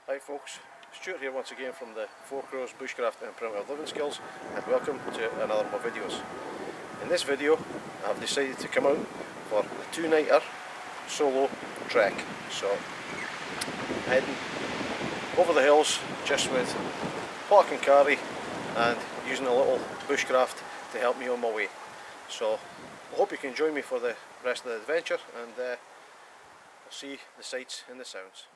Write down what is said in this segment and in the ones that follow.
Hi folks, Stuart here once again from the Four Crows Bushcraft and Primitive Living Skills, and welcome to another of my videos. In this video I've decided to come out for a 2-nighter solo trek. So heading over the hills just with what I can carry and using a little bushcraft to help me on my way. So I hope you can join me for the rest of the adventure, and I'll see the sights and the sounds.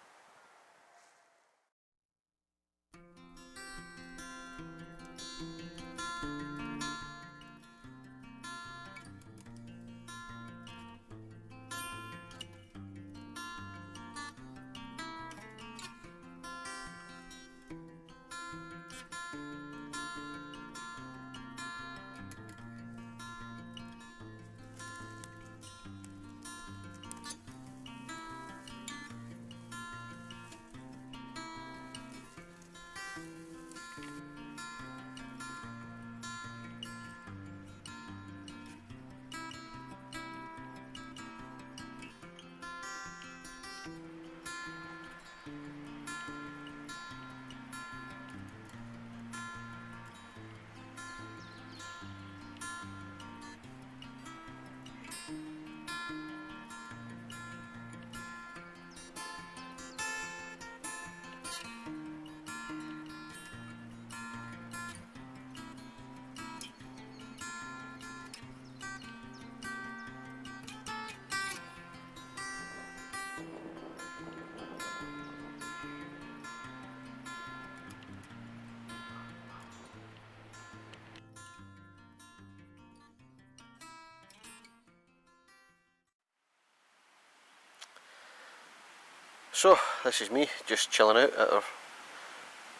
So this is me just chilling out at our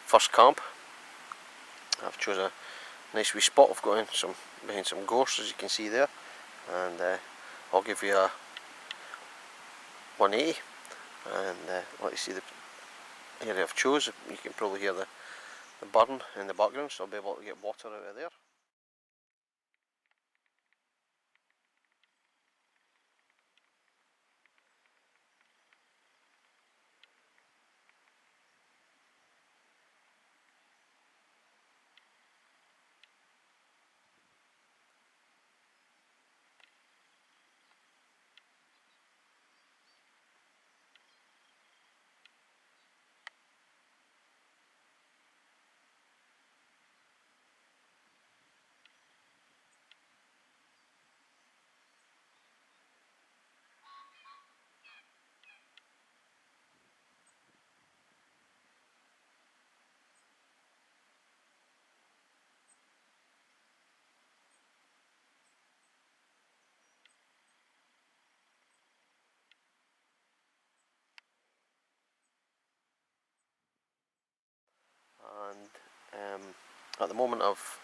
first camp. I've chose a nice wee spot. I've got in behind some gorse, as you can see there, and I'll give you a 180 and let you see the area I've chose. You can probably hear the burn in the background, so I'll be able to get water out of there. And at the moment I've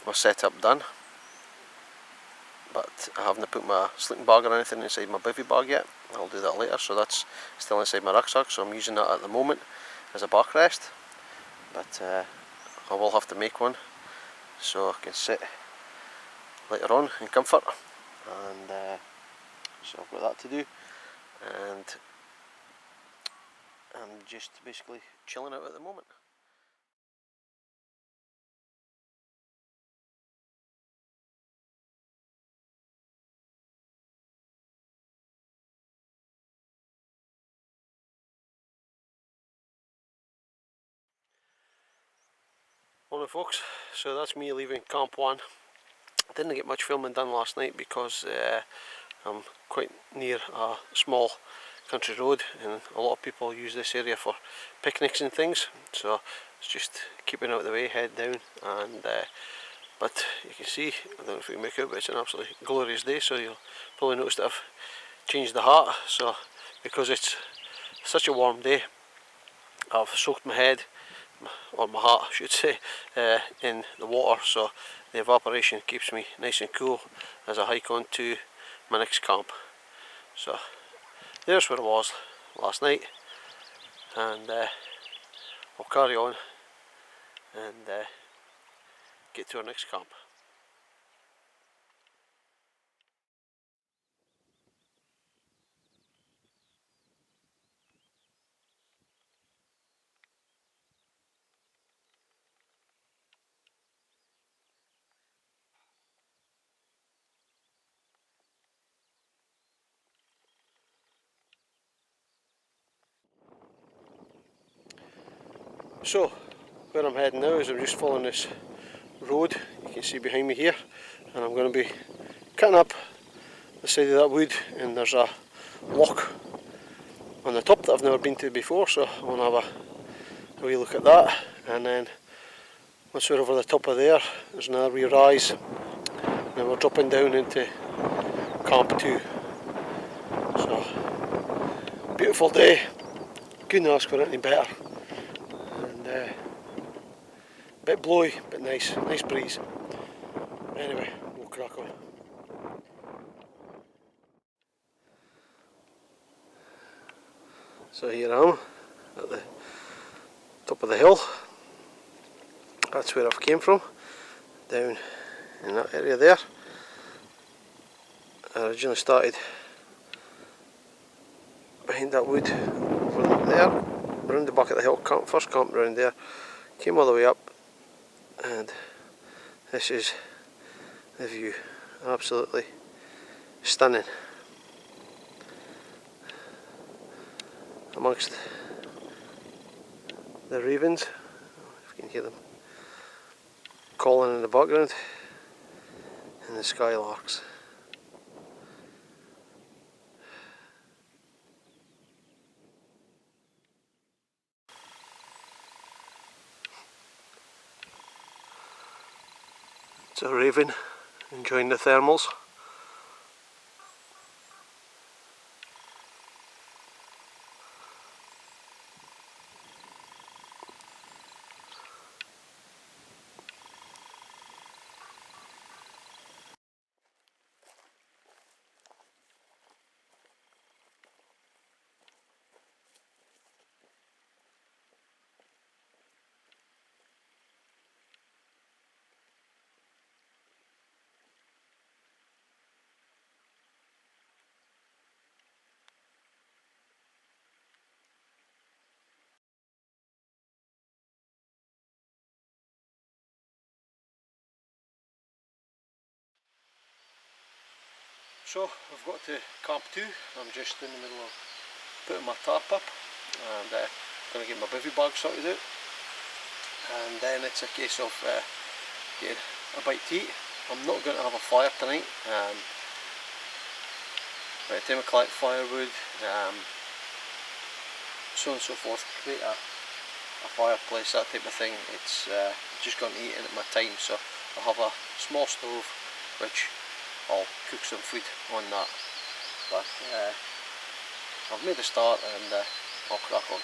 my setup done, but I haven't put my sleeping bag or anything inside my bivvy bag yet. I'll do that later, so that's still inside my rucksack, so I'm using that at the moment as a backrest, but I will have to make one so I can sit later on in comfort, and so I've got that to do, and I'm just basically chilling out at the moment. Morning folks, so that's me leaving Camp 1. Didn't get much filming done last night because I'm quite near a small country road, and a lot of people use this area for picnics and things, so it's just keeping out of the way, head down, and but you can see, I don't know if you can make out, but it's an absolutely glorious day. So you'll probably notice that I've changed the hat, so because it's such a warm day I've soaked my head, or my hat I should say, in the water, so the evaporation keeps me nice and cool as I hike on to my next camp. So there's where I was last night, and I'll carry on and get to our next camp. So where I'm heading now is I'm just following this road you can see behind me here, and I'm going to be cutting up the side of that wood, and there's a lock on the top that I've never been to before, so I want to have a wee look at that. And then once we're over the top of there, there's another wee rise, and then we're dropping down into Camp 2. So beautiful day, couldn't ask for anything better, and a bit blowy but nice breeze. Anyway, we'll crack on. So here I am at the top of the hill. That's where I've came from, down in that area there. I originally started behind that wood over there, round the back of the hill, first camp round there, came all the way up, and this is the view. Absolutely stunning. Amongst the ravens, if you can hear them calling in the background, and the skylarks. It's a raven enjoying the thermals. So I've got to Camp 2, I'm just in the middle of putting my tarp up, and going to get my bivvy bag sorted out, and then it's a case of getting a bite to eat. I'm not going to have a fire tonight. By the time I collect firewood, so on and so forth, create a fireplace, that type of thing, it's just going to eat into my time, so I'll have a small stove which I'll cook some food on that. But I've made a start, and I'll crack on.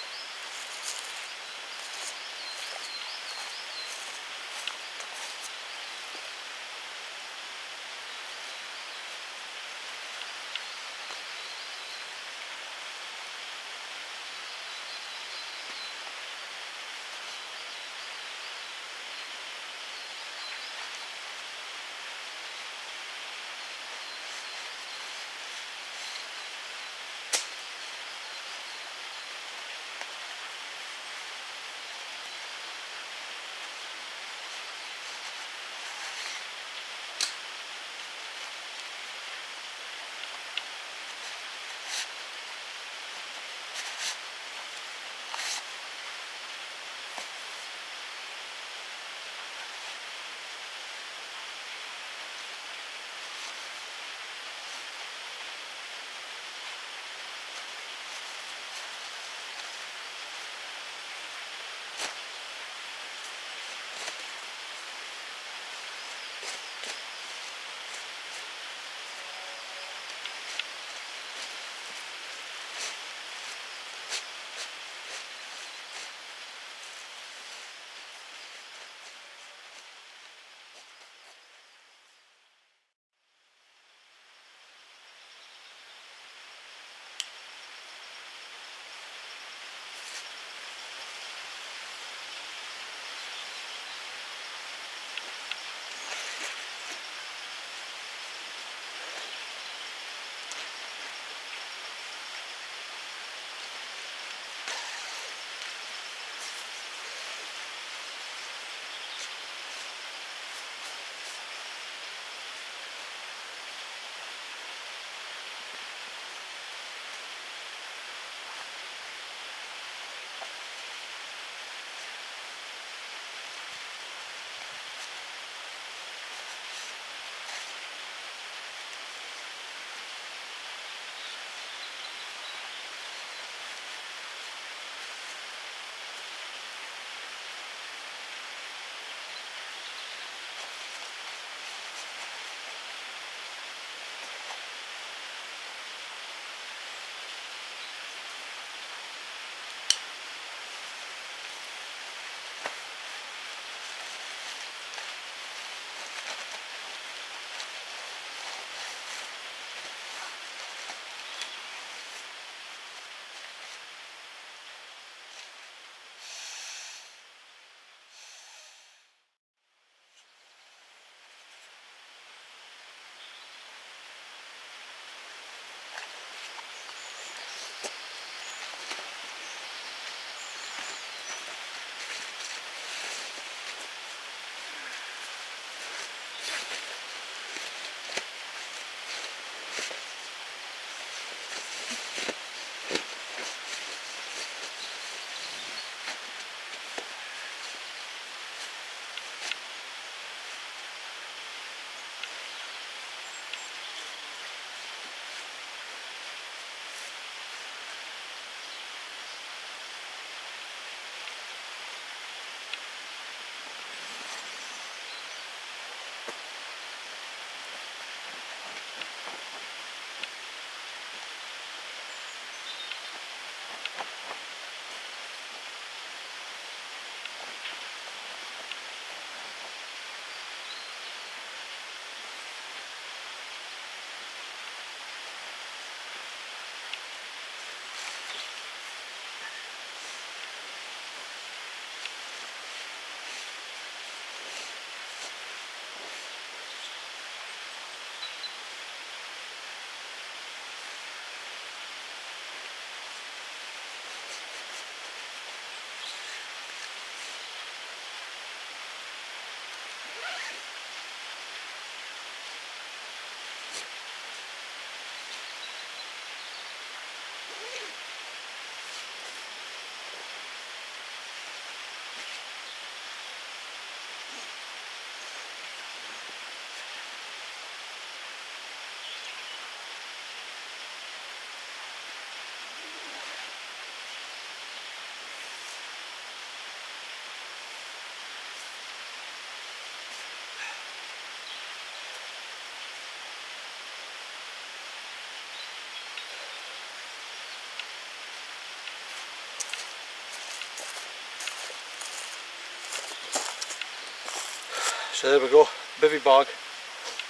So there we go, bivvy bag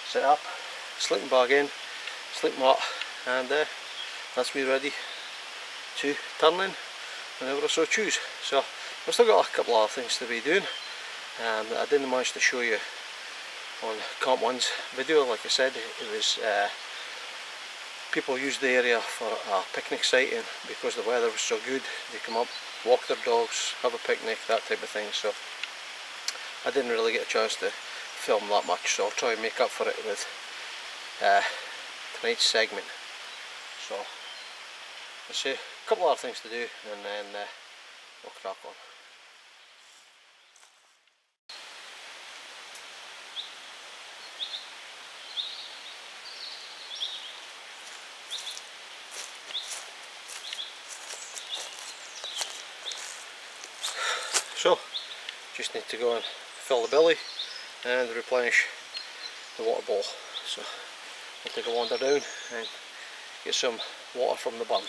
set up, sleeping bag in, sleep mat, and that's me ready to turn in whenever I so choose. So I've still got a couple of other things to be doing that I didn't manage to show you on Camp 1's video. Like I said, it was people used the area for a picnic site, and because the weather was so good they come up, walk their dogs, have a picnic, that type of thing. So I didn't really get a chance to film that much, so I'll try and make up for it with tonight's segment. So I'll say a couple other things to do, and then we'll crack on. So just need to go and fill the belly and replenish the water bowl. So I'll take a wander down and get some water from the bun.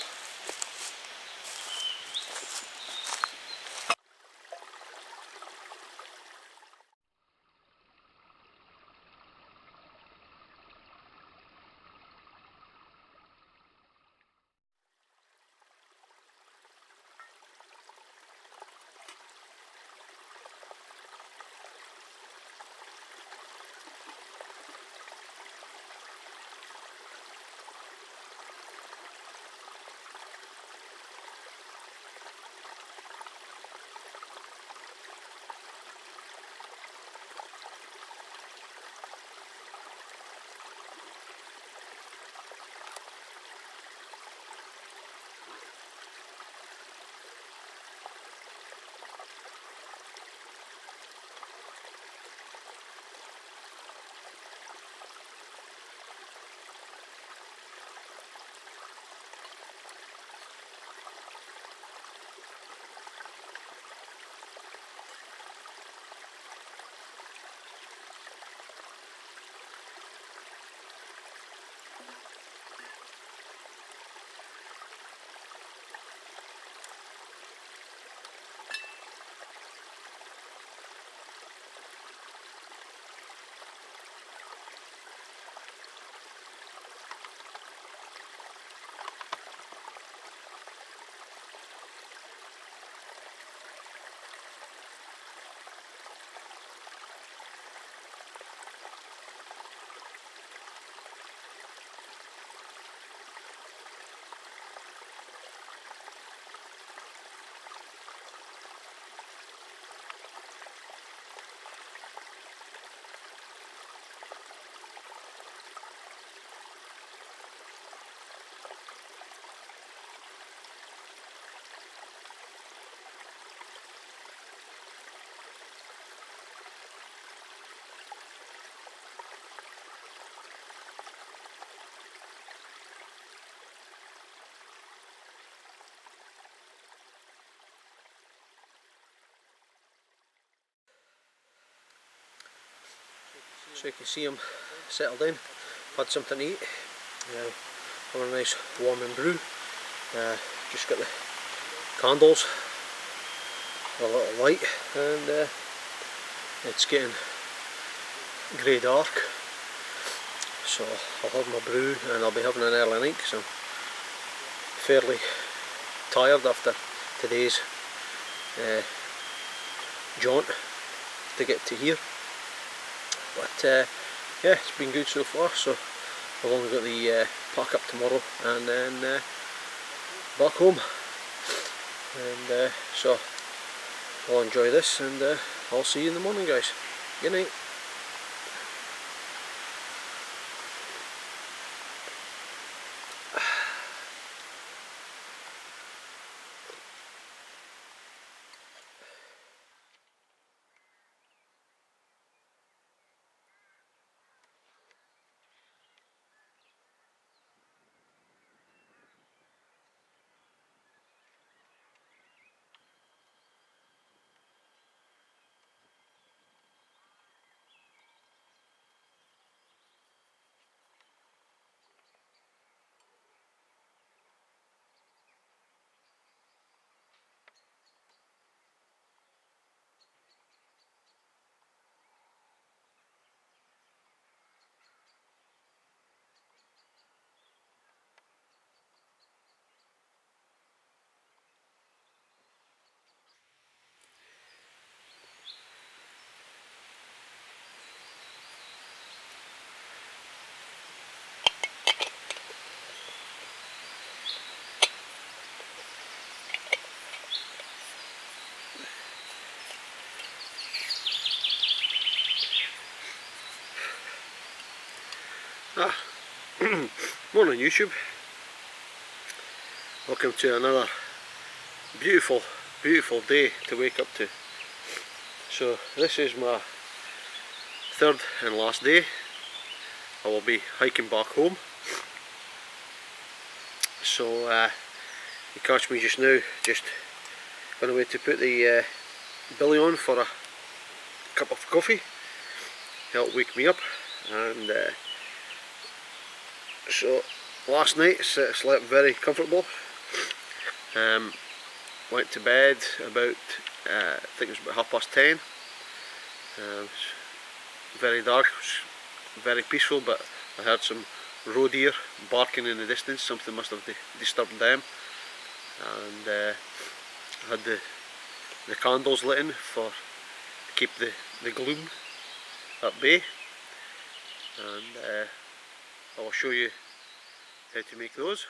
So you can see I'm settled in, had something to eat, having a nice warming brew. Just got the candles, a little light, and it's getting grey dark. So I'll have my brew and I'll be having an early night because I'm fairly tired after today's jaunt to get to here. But yeah, it's been good so far. So I've only got the pack up tomorrow and then back home, and so I'll enjoy this, and I'll see you in the morning, guys. Good night. Ah, morning YouTube. Welcome to another beautiful day to wake up to. So this is my third and last day. I will be hiking back home. So you catch me just now, just on the way to put the billy on for a cup of coffee. Help wake me up. And so last night I slept very comfortable. Went to bed about I think it was about 10:30. It's very dark, it was very peaceful, but I heard some roe deer barking in the distance. Something must have disturbed them, and I had the candles lit in for keep the gloom at bay, and I will show you how to make those.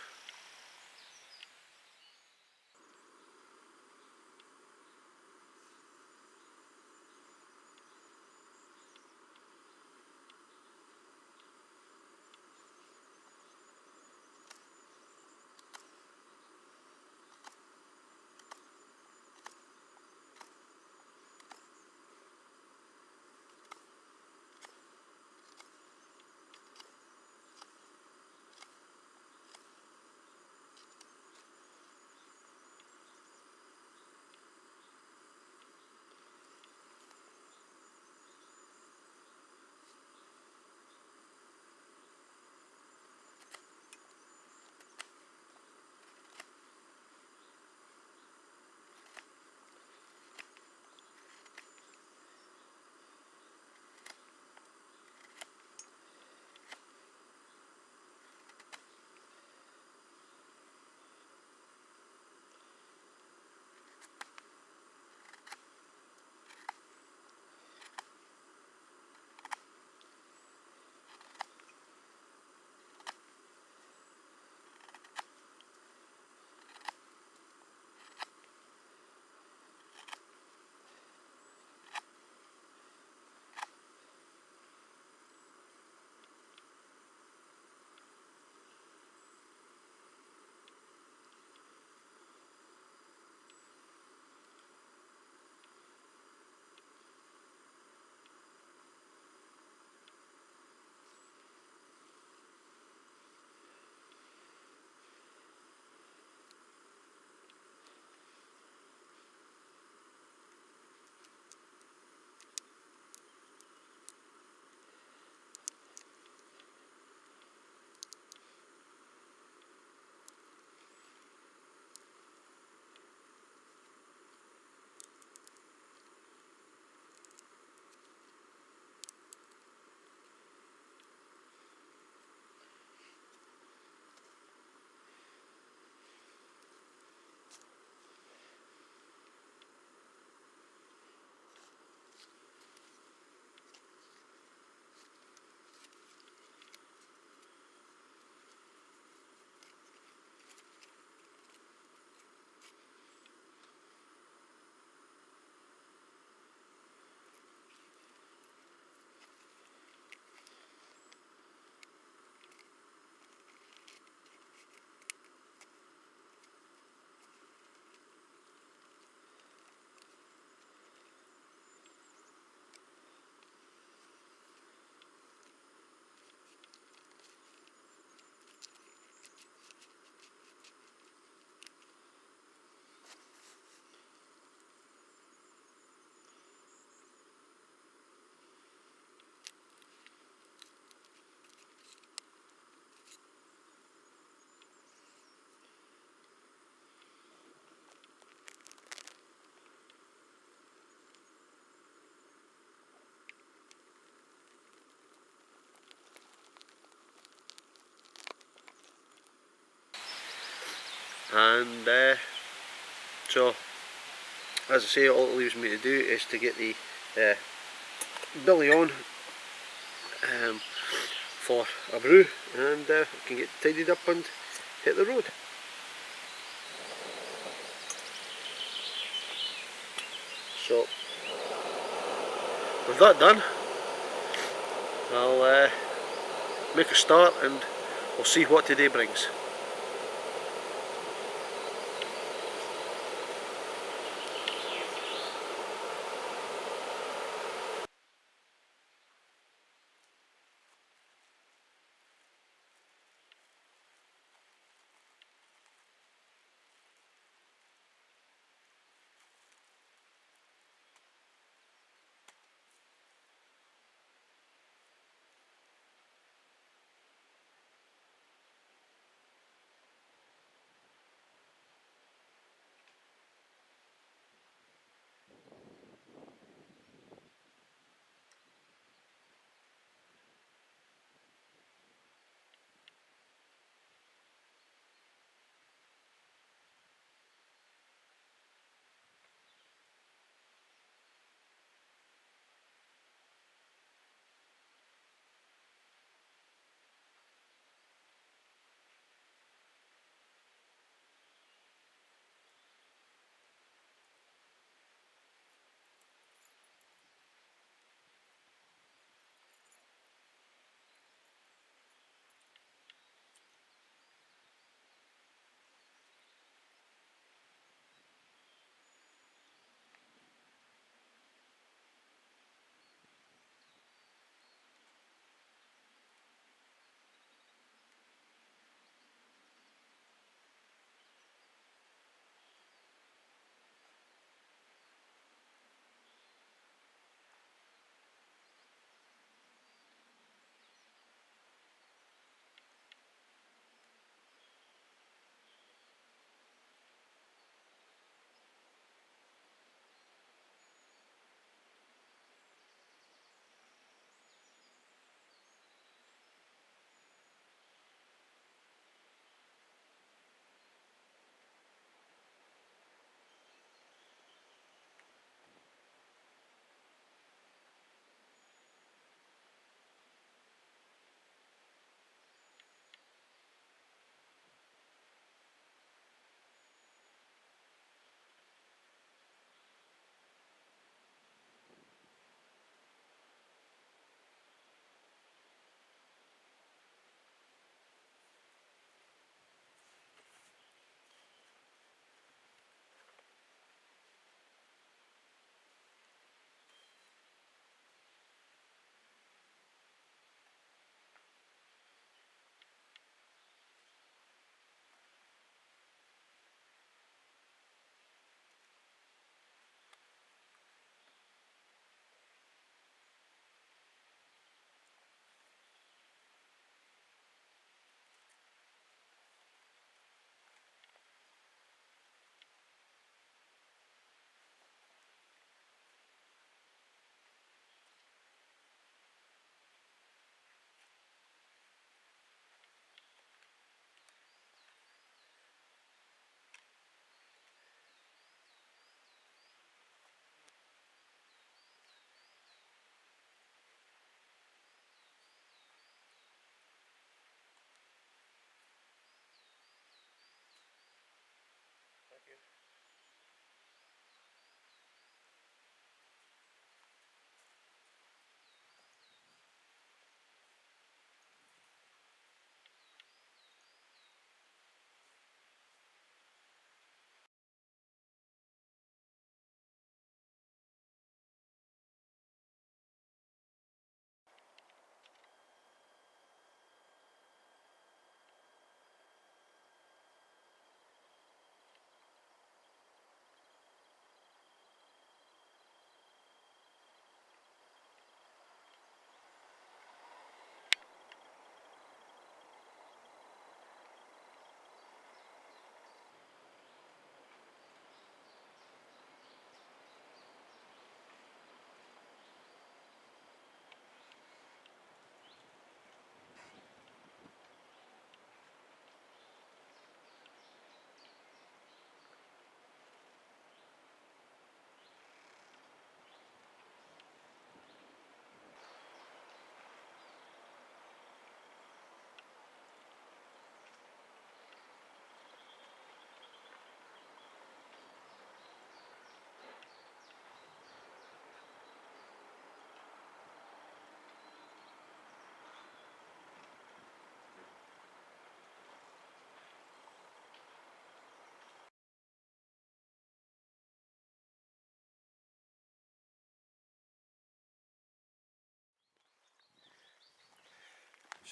And so, as I say, all it leaves me to do is to get the billy on for a brew, and I can get tidied up and hit the road. So, with that done, I'll make a start, and we'll see what today brings.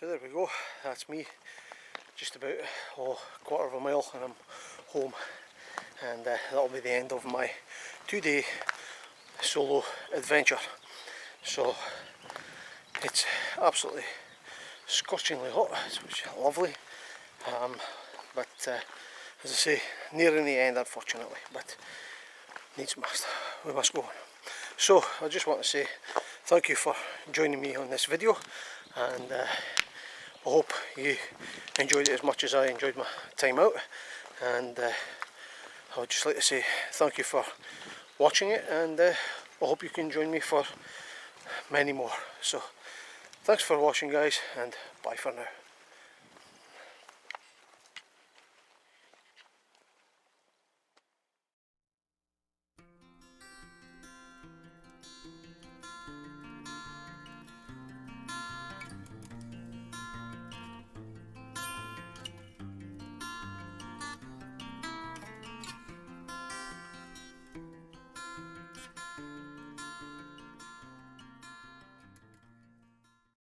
So there we go, that's me, just about a quarter of a mile and I'm home, and that'll be the end of my 2-day solo adventure. So it's absolutely scorchingly hot, which is lovely, but as I say, nearing the end unfortunately, but needs must, we must go on. So I just want to say thank you for joining me on this video, and I hope you enjoyed it as much as I enjoyed my time out, and I would just like to say thank you for watching it, and I hope you can join me for many more. So thanks for watching guys, and bye for now.